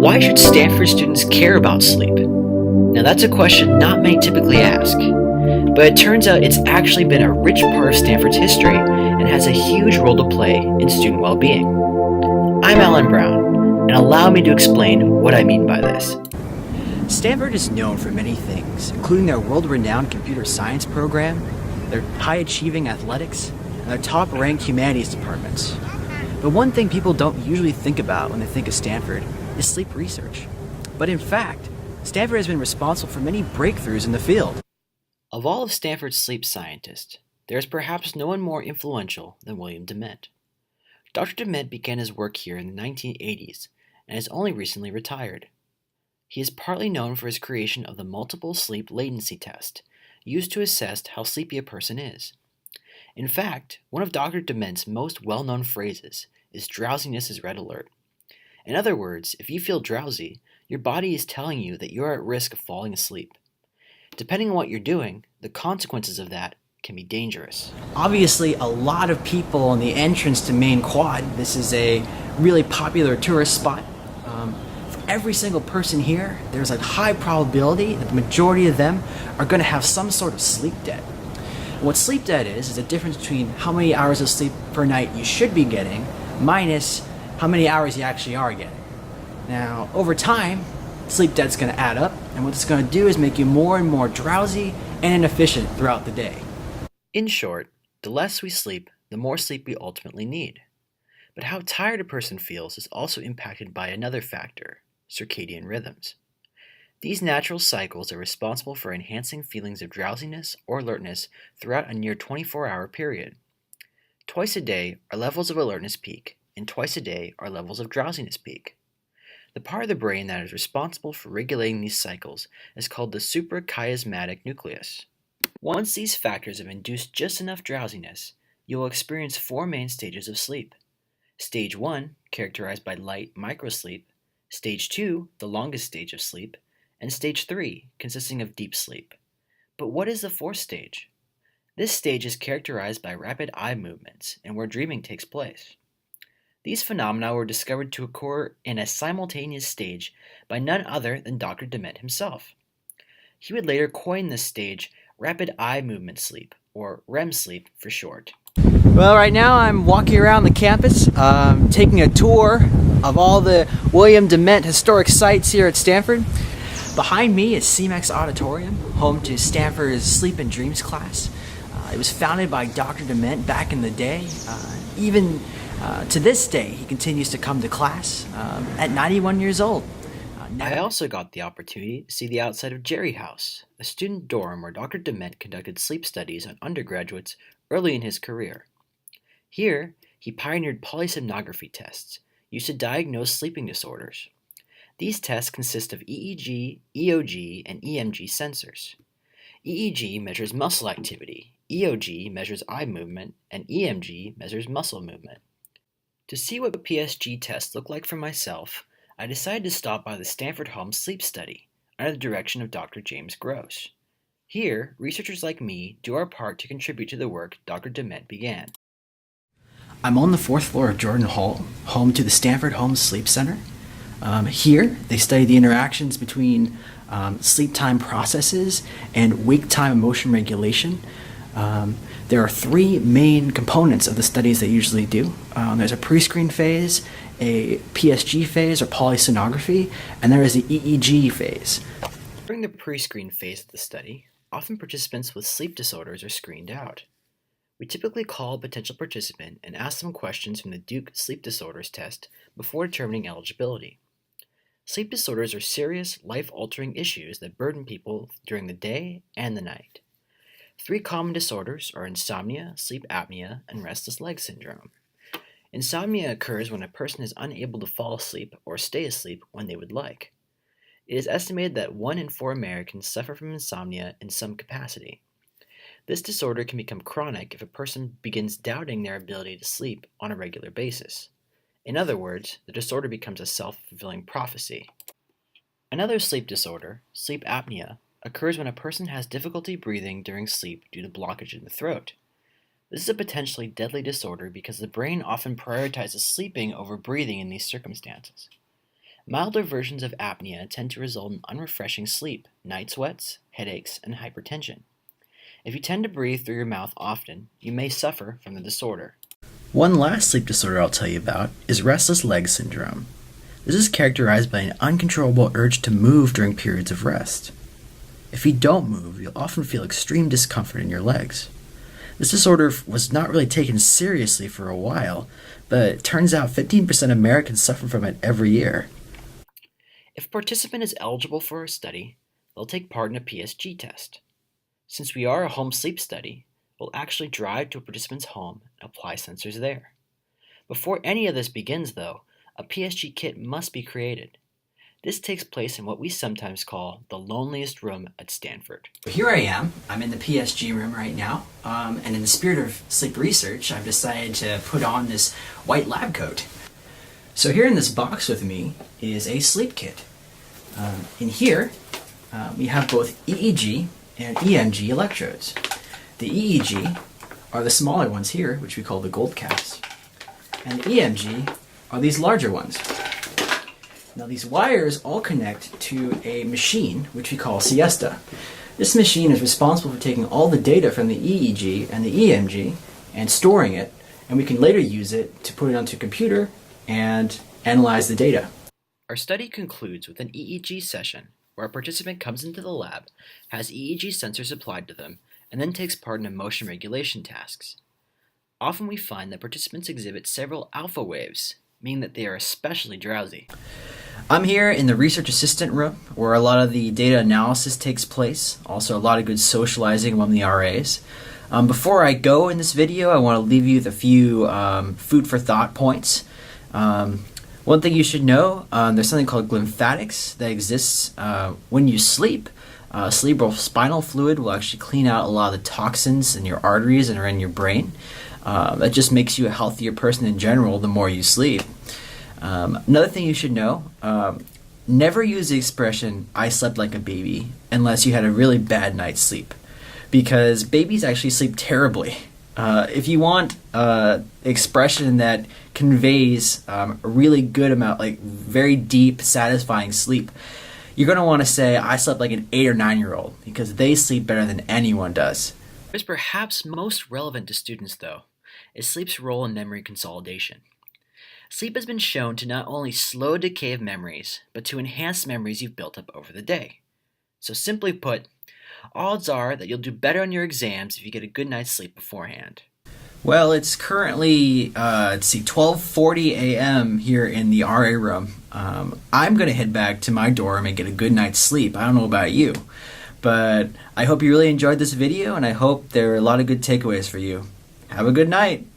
Why should Stanford students care about sleep? Now that's a question not many typically ask, but it turns out it's actually been a rich part of Stanford's history and has a huge role to play in student well-being. I'm Alan Brown, and allow me to explain what I mean by this. Stanford is known for many things, including their world-renowned computer science program, their high-achieving athletics, and their top-ranked humanities departments. But one thing people don't usually think about when they think of Stanford is sleep research. But in fact, Stanford has been responsible for many breakthroughs in the field. Of all of Stanford's sleep scientists, there is perhaps no one more influential than William Dement. Dr. Dement began his work here in the 1980s and has only recently retired. He is partly known for his creation of the multiple sleep latency test, used to assess how sleepy a person is. In fact, one of Dr. Dement's most well-known phrases is drowsiness is red alert. In other words, if you feel drowsy, your body is telling you that you are at risk of falling asleep. Depending on what you're doing, the consequences of that can be dangerous. Obviously, a lot of people on the entrance to Main Quad. This is a really popular tourist spot. For every single person here, there's a high probability that the majority of them are going to have some sort of sleep debt. What sleep debt is the difference between how many hours of sleep per night you should be getting minus how many hours you actually are getting. Now, over time, sleep debt's going to add up, and what it's going to do is make you more and more drowsy and inefficient throughout the day. In short, the less we sleep, the more sleep we ultimately need. But how tired a person feels is also impacted by another factor, circadian rhythms. These natural cycles are responsible for enhancing feelings of drowsiness or alertness throughout a near 24-hour period. Twice a day, our levels of alertness peak, and twice a day, our levels of drowsiness peak. The part of the brain that is responsible for regulating these cycles is called the suprachiasmatic nucleus. Once these factors have induced just enough drowsiness, you will experience four main stages of sleep. Stage 1, characterized by light microsleep. Stage 2, the longest stage of sleep. And Stage 3, consisting of deep sleep. But what is the fourth stage? This stage is characterized by rapid eye movements and where dreaming takes place. These phenomena were discovered to occur in a simultaneous stage by none other than Dr. Dement himself. He would later coin this stage rapid eye movement sleep, or REM sleep for short. Well, right now I'm walking around the campus, taking a tour of all the William Dement historic sites here at Stanford. Behind me is CMEX Auditorium, home to Stanford's Sleep and Dreams class. It was founded by Dr. Dement back in the day. Even to this day, he continues to come to class at 91 years old. I also got the opportunity to see the outside of Jerry House, a student dorm where Dr. Dement conducted sleep studies on undergraduates early in his career. Here, he pioneered polysomnography tests used to diagnose sleeping disorders. These tests consist of EEG, EOG, and EMG sensors. EEG measures muscle activity, EOG measures eye movement, and EMG measures muscle movement. To see what PSG tests look like for myself, I decided to stop by the Stanford Home Sleep Study under the direction of Dr. James Gross. Here, researchers like me do our part to contribute to the work Dr. Dement began. I'm on the fourth floor of Jordan Hall, home to the Stanford Home Sleep Center. Here, they study the interactions between sleep time processes and wake time emotion regulation. There are three main components of the studies they usually do. There's a pre-screen phase, a PSG phase or polysomnography, and there is the EEG phase. During the pre-screen phase of the study, often participants with sleep disorders are screened out. We typically call a potential participant and ask them questions from the Duke Sleep Disorders Test before determining eligibility. Sleep disorders are serious, life-altering issues that burden people during the day and the night. Three common disorders are insomnia, sleep apnea, and restless leg syndrome. Insomnia occurs when a person is unable to fall asleep or stay asleep when they would like. It is estimated that 1 in 4 Americans suffer from insomnia in some capacity. This disorder can become chronic if a person begins doubting their ability to sleep on a regular basis. In other words, the disorder becomes a self-fulfilling prophecy. Another sleep disorder, sleep apnea, occurs when a person has difficulty breathing during sleep due to blockage in the throat. This is a potentially deadly disorder because the brain often prioritizes sleeping over breathing in these circumstances. Milder versions of apnea tend to result in unrefreshing sleep, night sweats, headaches, and hypertension. If you tend to breathe through your mouth often, you may suffer from the disorder. One last sleep disorder I'll tell you about is restless leg syndrome. This is characterized by an uncontrollable urge to move during periods of rest. If you don't move, you'll often feel extreme discomfort in your legs. This disorder was not really taken seriously for a while, but it turns out 15% of Americans suffer from it every year. If a participant is eligible for our study, they'll take part in a PSG test. Since we are a home sleep study, we'll actually drive to a participant's home and apply sensors there. Before any of this begins, though, a PSG kit must be created. This takes place in what we sometimes call the loneliest room at Stanford. Here I am. I'm in the PSG room right now, and in the spirit of sleep research, I've decided to put on this white lab coat. So here in this box with me is a sleep kit. In here, we have both EEG and EMG electrodes. The EEG are the smaller ones here, which we call the gold caps, and the EMG are these larger ones. Now these wires all connect to a machine which we call Siesta. This machine is responsible for taking all the data from the EEG and the EMG and storing it, and we can later use it to put it onto a computer and analyze the data. Our study concludes with an EEG session where a participant comes into the lab, has EEG sensors applied to them, and then takes part in emotion regulation tasks. Often we find that participants exhibit several alpha waves, meaning that they are especially drowsy. I'm here in the research assistant room where a lot of the data analysis takes place, also a lot of good socializing among the RAs. Before I go in this video, I want to leave you with a few food for thought points. One thing you should know, there's something called glymphatics that exists when you sleep. Cerebral spinal fluid will actually clean out a lot of the toxins in your arteries and are in your brain. That just makes you a healthier person in general the more you sleep. Another thing you should know, never use the expression, "I slept like a baby," unless you had a really bad night's sleep. Because babies actually sleep terribly. If you want expression that conveys a really good amount, like very deep, satisfying sleep, you're going to want to say, "I slept like an 8 or 9-year-old," because they sleep better than anyone does. What is perhaps most relevant to students, though, is sleep's role in memory consolidation. Sleep has been shown to not only slow decay of memories, but to enhance memories you've built up over the day. So simply put, odds are that you'll do better on your exams if you get a good night's sleep beforehand. Well, it's currently 12:40 a.m. here in the RA room. I'm going to head back to my dorm and get a good night's sleep. I don't know about you, but I hope you really enjoyed this video, and I hope there are a lot of good takeaways for you. Have a good night.